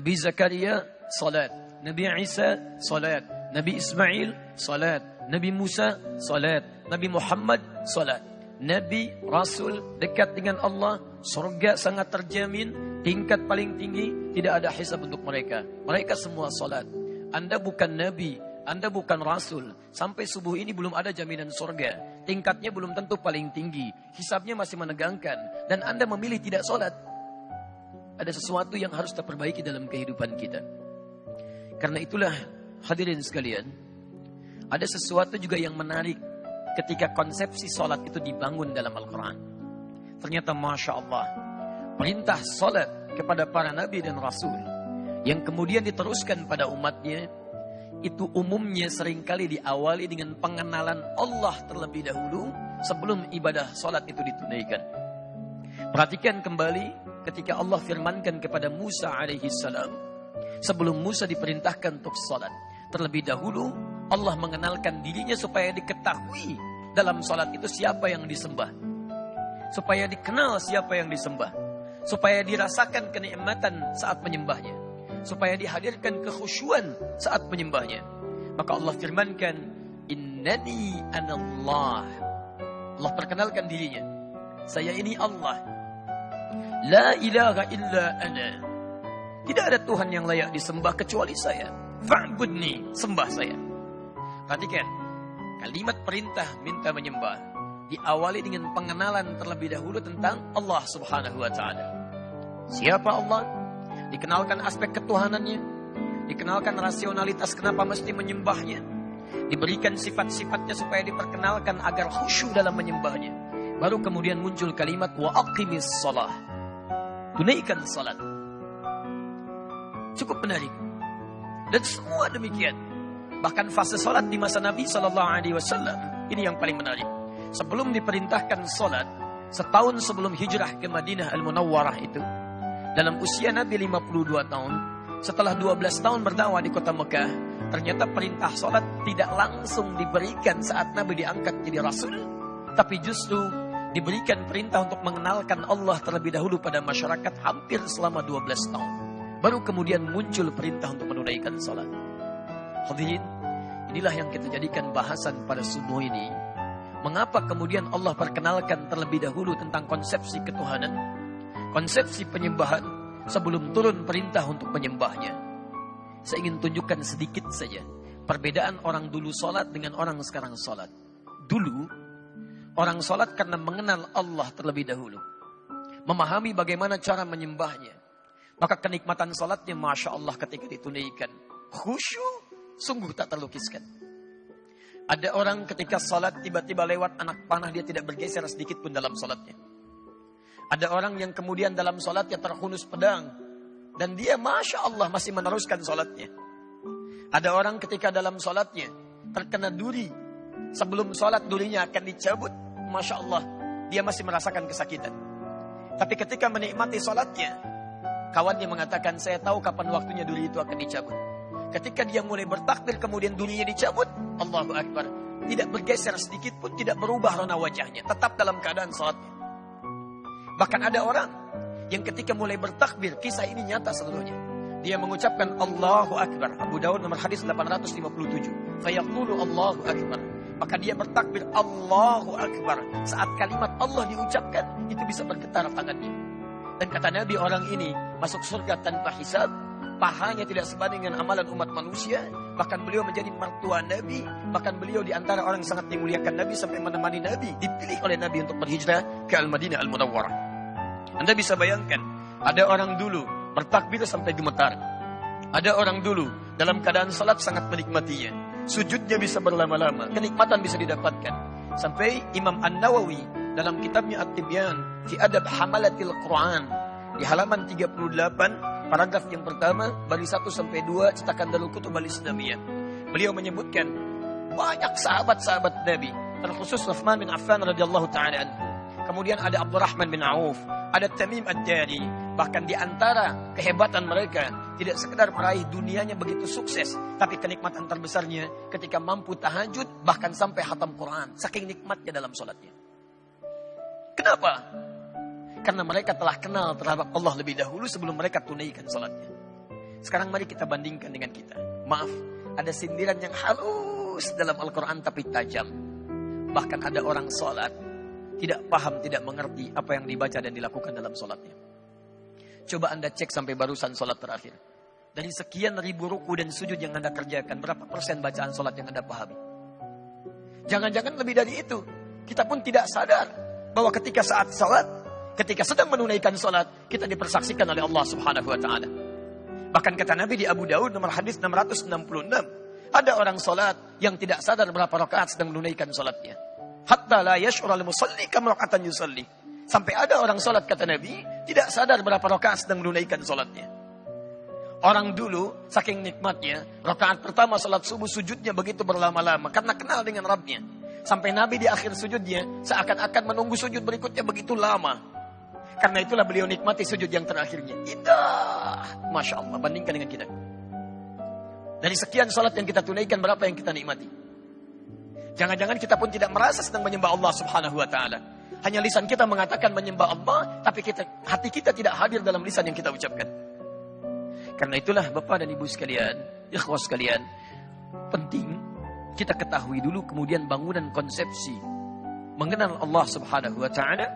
Nabi Zakaria, salat. Nabi Isa, salat. Nabi Ismail, salat. Nabi Musa, salat. Nabi Muhammad, salat. Nabi, Rasul, dekat dengan Allah, surga sangat terjamin, tingkat paling tinggi, tidak ada hisab untuk mereka. Mereka semua salat. Anda bukan Nabi, Anda bukan Rasul. Sampai subuh ini belum ada jaminan surga. Tingkatnya belum tentu paling tinggi. Hisabnya masih menegangkan. Dan Anda memilih tidak salat. Ada sesuatu yang harus terperbaiki dalam kehidupan kita. Karena itulah hadirin sekalian, ada sesuatu juga yang menarik ketika konsepsi salat itu dibangun dalam Al-Quran. Ternyata Masya Allah, perintah salat kepada para nabi dan rasul yang kemudian diteruskan pada umatnya, itu umumnya seringkali diawali dengan pengenalan Allah terlebih dahulu sebelum ibadah salat itu ditunaikan. Perhatikan kembali ketika Allah firmankan kepada Musa alaihi salam, sebelum Musa diperintahkan untuk salat, terlebih dahulu Allah mengenalkan dirinya supaya diketahui dalam salat itu siapa yang disembah, supaya dikenal siapa yang disembah, supaya dirasakan kenikmatan saat menyembahnya, supaya dihadirkan kekhusyuan saat menyembahnya. Maka Allah firmankan, innani anallah. Allah perkenalkan dirinya, saya ini Allah, la ilaha illa ana. Tidak ada Tuhan yang layak disembah kecuali saya. Fa'budni, sembah saya. Perhatikan, kalimat perintah minta menyembah diawali dengan pengenalan terlebih dahulu tentang Allah Subhanahu wa taala. Siapa Allah? Dikenalkan aspek ketuhanannya, dikenalkan rasionalitas kenapa mesti menyembahnya, diberikan sifat-sifatnya supaya diperkenalkan agar khusyuk dalam menyembahnya. Baru kemudian muncul kalimat wa aqimis shalah. Tunaikan salat. Cukup menarik. Dan semua demikian. Bahkan fase salat di masa Nabi SAW, ini yang paling menarik. Sebelum diperintahkan salat, setahun sebelum hijrah ke Madinah Al-Munawwarah itu, dalam usia Nabi 52 tahun, setelah 12 tahun berdakwah di kota Mekah, ternyata perintah salat tidak langsung diberikan saat Nabi diangkat jadi Rasul, tapi justru diberikan perintah untuk mengenalkan Allah terlebih dahulu pada masyarakat hampir selama 12 tahun. Baru kemudian muncul perintah untuk menunaikan salat. Hadirin, inilah yang kita jadikan bahasan pada subuh ini. Mengapa kemudian Allah perkenalkan terlebih dahulu tentang konsepsi ketuhanan, konsepsi penyembahan, sebelum turun perintah untuk menyembahnya. Saya ingin tunjukkan sedikit saja perbedaan orang dulu salat dengan orang sekarang salat. Dulu, orang salat karena mengenal Allah terlebih dahulu, memahami bagaimana cara menyembahnya, maka kenikmatan salatnya Masya Allah ketika ditunaikan, khusyuk, sungguh tak terlukiskan. Ada orang ketika salat tiba-tiba lewat anak panah, dia tidak bergeser sedikit pun dalam salatnya. Ada orang yang kemudian dalam salatnya terhunus pedang, dan dia Masya Allah masih meneruskan salatnya. Ada orang ketika dalam salatnya terkena duri, sebelum salat durinya akan dicabut, Masya Allah, dia masih merasakan kesakitan. Tapi ketika menikmati salatnya, kawannya mengatakan, saya tahu kapan waktunya duri itu akan dicabut. Ketika dia mulai bertakbir, kemudian durinya dicabut, Allahu Akbar, tidak bergeser sedikit pun, tidak berubah warna wajahnya, tetap dalam keadaan salatnya. Bahkan ada orang yang ketika mulai bertakbir, kisah ini nyata seluruhnya, dia mengucapkan Allahu Akbar. Abu Daud nomor hadis 857. Fayaqulu Allahu Akbar. Maka dia bertakbir Allahu Akbar. Saat kalimat Allah diucapkan, itu bisa bergetar tangannya. Dan kata Nabi, orang ini masuk surga tanpa hisab. Pahanya tidak sebanding dengan amalan umat manusia. Bahkan beliau menjadi mertua Nabi. Bahkan beliau di antara orang yang sangat dimuliakan Nabi, sampai menemani Nabi, dipilih oleh Nabi untuk berhijrah ke Al-Madinah Al-Munawwarah. Anda bisa bayangkan, ada orang dulu bertakbir sampai gemetar. Ada orang dulu dalam keadaan salat sangat menikmatinya. Sujudnya bisa berlama-lama, kenikmatan bisa didapatkan. Sampai Imam An-Nawawi dalam kitabnya At-Tibyan fi Adab Hamalatil Quran, di halaman 38, paragraf yang pertama, baris 1 sampai 2, cetakan Darul Kutub Al-Islamiyah. Beliau menyebutkan banyak sahabat-sahabat Nabi, terkhusus Utsman bin Affan radhiyallahu taala anhu. Kemudian ada Abdurrahman bin Auf, ada Tamim Ad-Dari. Bahkan di antara kehebatan mereka, tidak sekedar meraih dunianya begitu sukses, tapi kenikmatan terbesarnya ketika mampu tahajud, bahkan sampai khatam Quran, saking nikmatnya dalam sholatnya. Kenapa? Karena mereka telah kenal terhadap Allah lebih dahulu sebelum mereka tunaikan sholatnya. Sekarang mari kita bandingkan dengan kita. Maaf, ada sindiran yang halus dalam Al-Quran tapi tajam. Bahkan ada orang sholat, tidak paham, tidak mengerti apa yang dibaca dan dilakukan dalam sholatnya. Coba Anda cek sampai barusan sholat terakhir. Dari sekian ribu ruku dan sujud yang Anda kerjakan, berapa persen bacaan sholat yang Anda pahami? Jangan-jangan lebih dari itu. Kita pun tidak sadar bahwa ketika saat sholat, ketika sedang menunaikan sholat, kita dipersaksikan oleh Allah Subhanahu wa Ta'ala. Bahkan kata Nabi di Abu Daud nomor hadis 666, ada orang sholat yang tidak sadar berapa rakaat sedang menunaikan sholatnya. Hatta la yash'ur al-musalli kam raka'atan yusalli. Sampai ada orang sholat, kata Nabi, tidak sadar berapa rakaat sedang menunaikan sholatnya. Orang dulu, saking nikmatnya, rakaat pertama sholat subuh sujudnya begitu berlama-lama. Karena kenal dengan Rabbnya. Sampai Nabi di akhir sujudnya, seakan-akan menunggu sujud berikutnya begitu lama. Karena itulah beliau nikmati sujud yang terakhirnya. Indah. Masya Allah, bandingkan dengan kita. Dari sekian sholat yang kita tunaikan, berapa yang kita nikmati? Jangan-jangan kita pun tidak merasa sedang menyembah Allah Subhanahu wa Ta'ala. Hanya lisan kita mengatakan menyembah Allah, tapi hati kita tidak hadir dalam lisan yang kita ucapkan. Karena itulah Bapak dan Ibu sekalian, ikhwah sekalian, penting kita ketahui dulu kemudian bangunan konsepsi mengenal Allah Subhanahu wa Ta'ala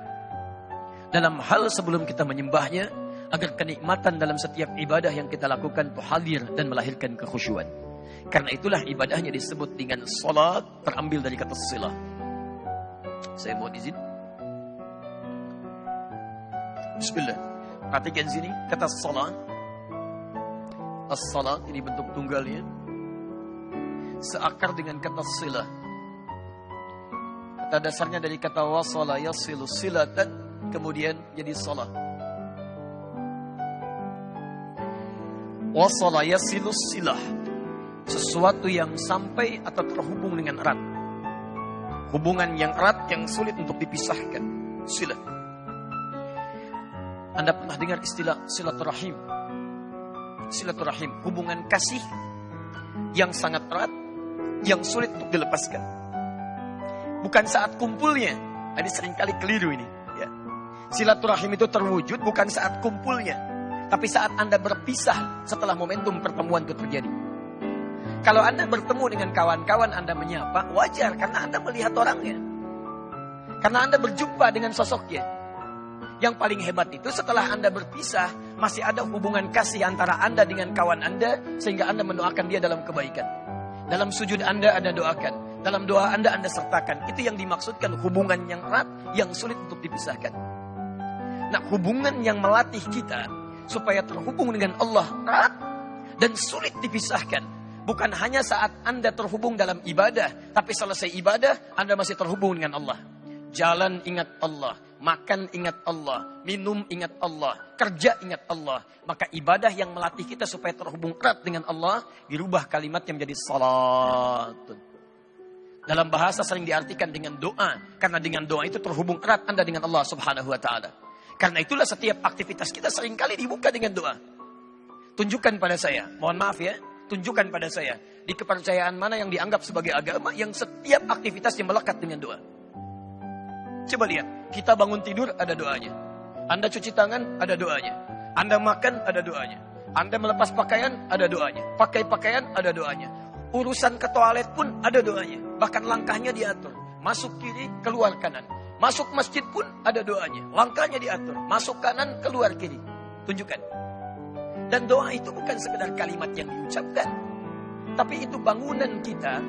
dalam hal sebelum kita menyembahnya, agar kenikmatan dalam setiap ibadah yang kita lakukan itu hadir dan melahirkan kekhusyuan. Karena itulah ibadahnya disebut dengan salat, terambil dari kata silah. Saya mohon izin. Bismillah. Perhatikan sini kata salat. As-salat ini bentuk tunggalnya seakar dengan kata silah. Kata dasarnya dari kata wasala yasilu silatan, kemudian jadi salat. Wasala yasilu silah, sesuatu yang sampai atau terhubung dengan erat. Hubungan yang erat yang sulit untuk dipisahkan. Silah. Anda pernah dengar istilah silaturahim? Silaturahim, hubungan kasih yang sangat erat, yang sulit untuk dilepaskan. Bukan saat kumpulnya, ini seringkali keliru ini. Ya. Silaturahim itu terwujud bukan saat kumpulnya, tapi saat Anda berpisah setelah momentum pertemuan itu terjadi. Kalau Anda bertemu dengan kawan-kawan Anda menyapa, wajar karena Anda melihat orangnya. Karena Anda berjumpa dengan sosoknya. Yang paling hebat itu setelah Anda berpisah, masih ada hubungan kasih antara Anda dengan kawan Anda, sehingga Anda mendoakan dia dalam kebaikan. Dalam sujud Anda doakan. Dalam doa Anda sertakan. Itu yang dimaksudkan hubungan yang erat, yang sulit untuk dipisahkan. Nah, hubungan yang melatih kita supaya terhubung dengan Allah erat dan sulit dipisahkan. Bukan hanya saat Anda terhubung dalam ibadah, tapi selesai ibadah, Anda masih terhubung dengan Allah. Jalan ingat Allah, makan ingat Allah, minum ingat Allah, kerja ingat Allah. Maka ibadah yang melatih kita supaya terhubung erat dengan Allah, dirubah kalimatnya menjadi salat. Dalam bahasa sering diartikan dengan doa, karena dengan doa itu terhubung erat Anda dengan Allah Subhanahu wa Ta'ala. Karena itulah setiap aktivitas kita seringkali dibuka dengan doa. Tunjukkan pada saya, mohon maaf ya, tunjukkan pada saya, di kepercayaan mana yang dianggap sebagai agama yang setiap aktivitasnya melekat dengan doa. Coba lihat, kita bangun tidur ada doanya. Anda cuci tangan ada doanya. Anda makan ada doanya. Anda melepas pakaian ada doanya. Pakai pakaian ada doanya. Urusan ke toilet pun ada doanya. Bahkan langkahnya diatur. Masuk kiri, keluar kanan. Masuk masjid pun ada doanya. Langkahnya diatur. Masuk kanan, keluar kiri. Tunjukkan. Dan doa itu bukan sekedar kalimat yang diucapkan. Tapi itu bangunan kita.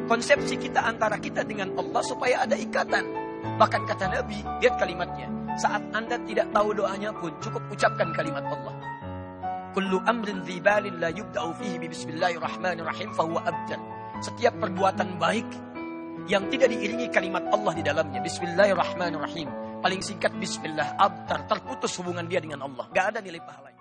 Konsepsi kita antara kita dengan Allah supaya ada ikatan. Bahkan kata Nabi, lihat kalimatnya. Saat Anda tidak tahu doanya pun, cukup ucapkan kalimat Allah. Kullu amrin dzibalin la yubda'u fihi bismillahirrahmanirrahim fahuwa abdan. Setiap perbuatan baik yang tidak diiringi kalimat Allah di dalamnya, bismillahirrahmanirrahim, paling singkat bismillah, abtar, terputus hubungan dia dengan Allah. Gak ada nilai pahalanya.